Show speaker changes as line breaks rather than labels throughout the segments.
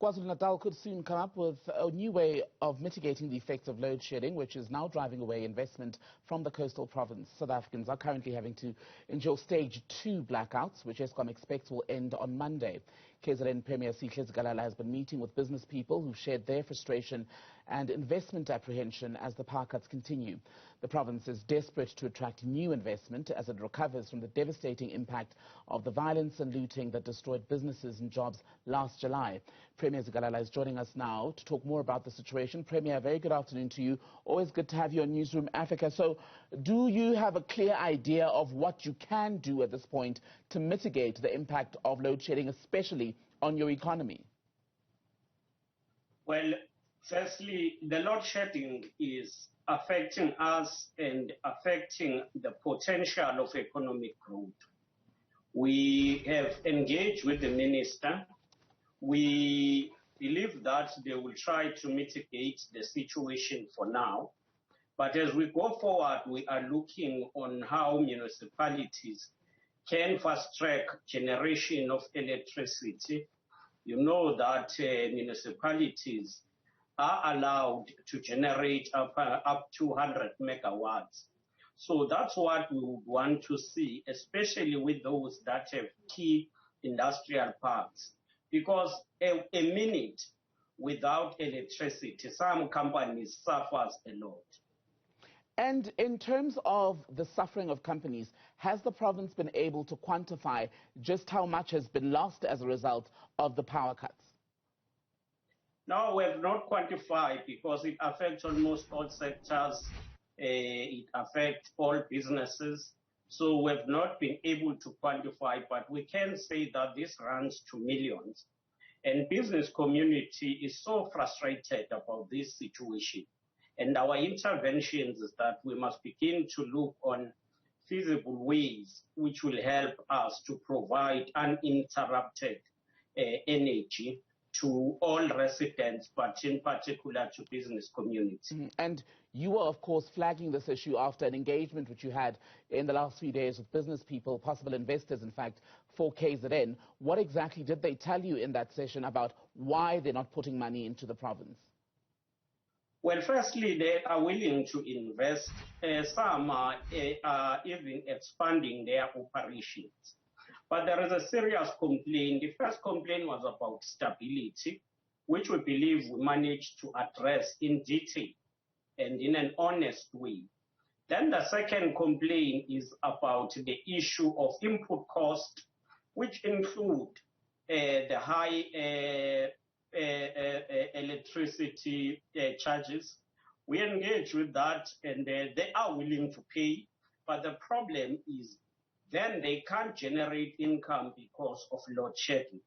KwaZulu Natal could soon come up with a new way of mitigating the effects of load shedding, which is now driving away investment from the coastal province. South Africans are currently having to endure stage 2 blackouts, which Eskom expects will end on Monday. KZN Premier Galala has been meeting with business people who shared their frustration and investment apprehension as the power cuts continue. The province is desperate to attract new investment as it recovers from the devastating impact of the violence and looting that destroyed businesses and jobs last July. Premier Galala is joining us now to talk more about the situation. Premier, very good afternoon to you. Always good to have you on Newzroom Afrika. So, do you have a clear idea of what you can do at this point to mitigate the impact of load shedding, especially on your economy?
Well, firstly, the load shedding is affecting us and affecting the potential of economic growth. We have engaged with the minister. We believe that they will try to mitigate the situation for now. But as we go forward, we are looking on how municipalities can fast-track generation of electricity. You know that municipalities are allowed to generate up to 100 megawatts. So that's what we would want to see, especially with those that have key industrial parks. Because a minute without electricity, some companies suffers a lot.
And in terms of the suffering of companies, has the province been able to quantify just how much has been lost as a result of the power cuts?
No, we have not quantified because it affects almost all sectors. It affects all businesses. So we have not been able to quantify, but we can say that this runs to millions. And business community is so frustrated about this situation. And our interventions is that we must begin to look on feasible ways which will help us to provide uninterrupted energy to all residents, but in particular to business community.
And you were, of course, flagging this issue after an engagement which you had in the last 3 days with business people, possible investors, in fact, for KZN. What exactly did they tell you in that session about why they're not putting money into the province?
Well, firstly, they are willing to invest. Some are even expanding their operations. But there is a serious complaint. The first complaint was about stability, which we believe we managed to address in detail and in an honest way. Then the second complaint is about the issue of input cost, which include the high electricity charges. We engage with that and they are willing to pay. But the problem is then they can't generate income because of load shedding.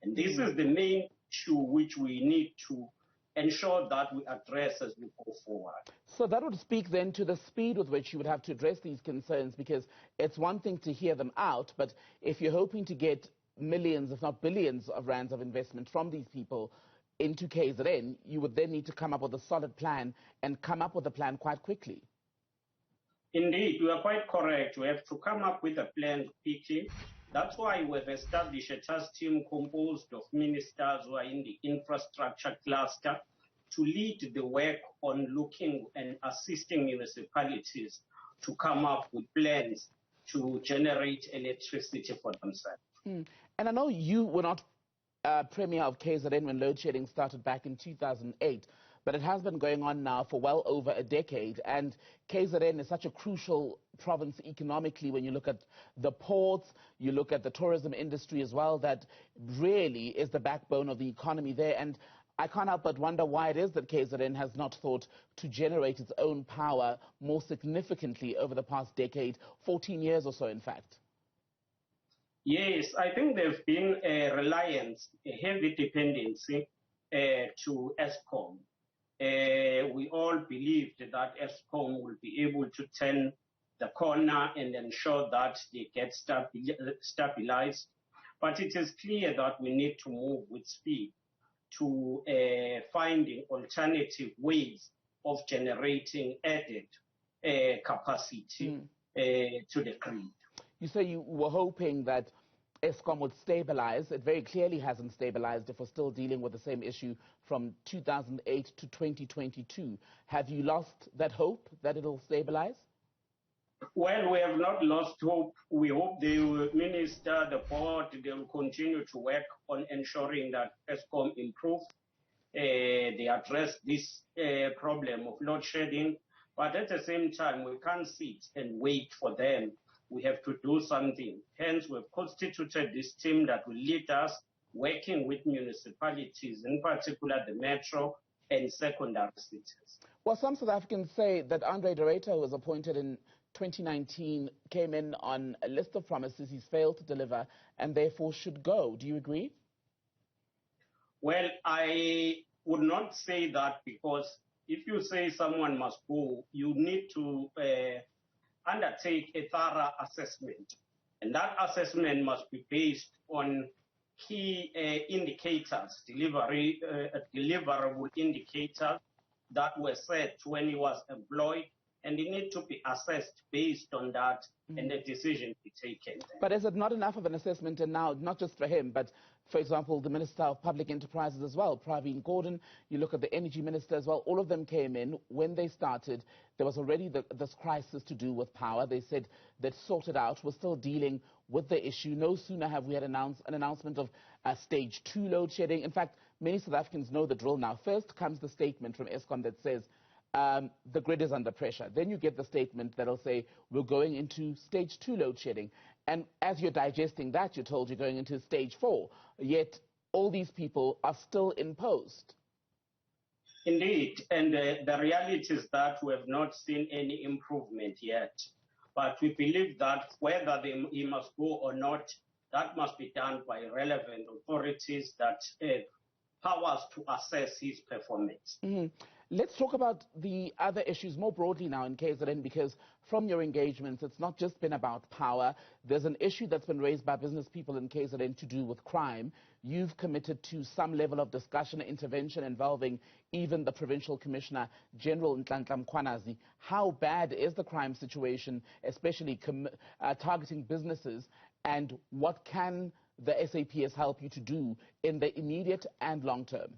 And this is the main issue which we need to ensure that we address as we go forward.
So that would speak then to the speed with which you would have to address these concerns, because it's one thing to hear them out, but if you're hoping to get millions, if not billions of rands of investment from these people into KZN, you would then need to come up with a solid plan and come up with a plan quite quickly.
Indeed, you are quite correct. We have to come up with a plan quickly. That's why we've established a task team composed of ministers who are in the infrastructure cluster to lead the work on looking and assisting municipalities to come up with plans to generate electricity for themselves.
And I know you were not Premier of KZN when load shedding started back in 2008, but it has been going on now for well over a decade, and KZN is such a crucial province economically when you look at the ports, you look at the tourism industry as well, that really is the backbone of the economy there. And I can't help but wonder why it is that KZN has not thought to generate its own power more significantly over the past decade, 14 years or so in fact.
Yes, I think there's been a reliance, a heavy dependency to Eskom. We all believed that Eskom will be able to turn the corner and ensure that they get stabilized. But it is clear that we need to move with speed to finding alternative ways of generating added capacity to the grid.
You say you were hoping that Eskom would stabilize. It very clearly hasn't stabilized if we're still dealing with the same issue from 2008 to 2022. Have you lost that hope that it'll stabilize?
Well, we have not lost hope. We hope the minister, the board, they will continue to work on ensuring that Eskom improve. They address this problem of load shedding. But at the same time, we can't sit and wait for them. We have to do something. Hence, we've constituted this team that will lead us, working with municipalities, in particular the metro and secondary cities.
Well, some South Africans say that Andre de Ruyter, who was appointed in 2019, came in on a list of promises he's failed to deliver and therefore should go. Do you agree?
Well, I would not say that, because if you say someone must go, you need to undertake a thorough assessment. And that assessment must be based on key indicators, deliverable indicators that were set when he was employed, and they need to be assessed based on that, and a decision be taken.
But is it not enough of an assessment? And now, not just for him, but for example, the Minister of Public Enterprises as well, Pravin Gordhan, you look at the Energy Minister as well, all of them came in. When they started, there was already this crisis to do with power. They said they'd sorted out. We're still dealing with the issue. No sooner have we had an announcement of stage 2 load shedding. In fact, many South Africans know the drill now. First comes the statement from Eskom that says, the grid is under pressure. Then you get the statement that'll say, we're going into stage 2 load shedding. And as you're digesting that, you're told you're going into stage 4. Yet all these people are in in post.
Indeed. And the reality is that we have not seen any improvement yet. But we believe that whether he must go or not, that must be done by relevant authorities that powers to assess his performance.
Let's talk about the other issues more broadly now in KZN, because from your engagements, it's not just been about power. There's an issue that's been raised by business people in KZN to do with crime. You've committed to some level of discussion and intervention involving even the Provincial Commissioner General Nhlanhla Mkhwanazi. How bad is the crime situation, especially targeting businesses, and what can the SAPS help you to do in the immediate and long term?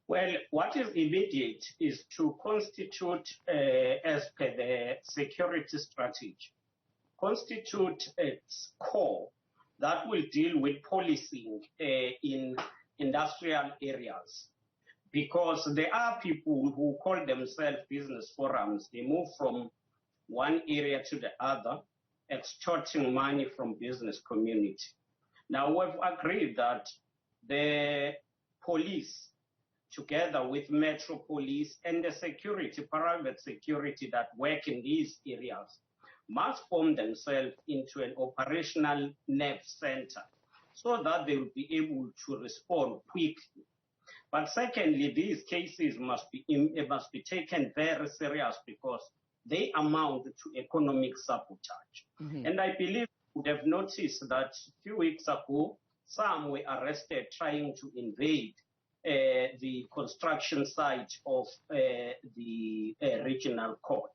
Well, what is immediate is to constitute, as per the security strategy, constitute a core that will deal with policing in industrial areas. Because there are people who call themselves business forums. They move from one area to the other, extorting money from business community. Now, we've agreed that the police, together with Metro Police and the security, private security that work in these areas, must form themselves into an operational nerve center so that they will be able to respond quickly. But secondly, these cases must be taken very serious, because they amount to economic sabotage. And I believe you would have noticed that a few weeks ago, some were arrested trying to invade the construction site of the regional court.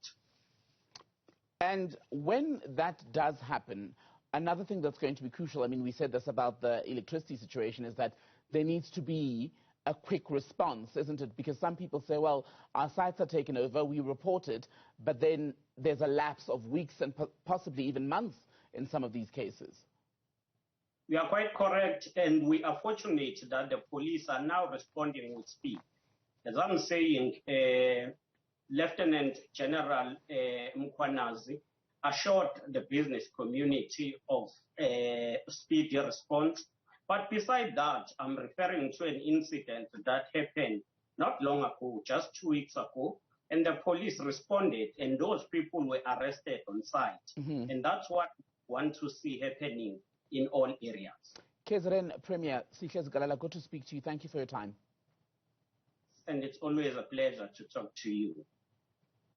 And when that does happen, another thing that's going to be crucial, I mean, we said this about the electricity situation, is that there needs to be a quick response, isn't it? Because some people say, well, our sites are taken over, we report it, but then there's a lapse of weeks and possibly even months in some of these cases.
You are quite correct, and we are fortunate that the police are now responding with speed. As I'm saying, Lieutenant General Mkhwanazi assured the business community of speedy response. But beside that, I'm referring to an incident that happened not long ago, just 2 weeks ago, and the police responded, and those people were arrested on site. And that's what we want to see happening in all areas.
KZN Premier Sihle Zikalala, good to speak to you. Thank you for your time.
And it's always a pleasure to talk to you.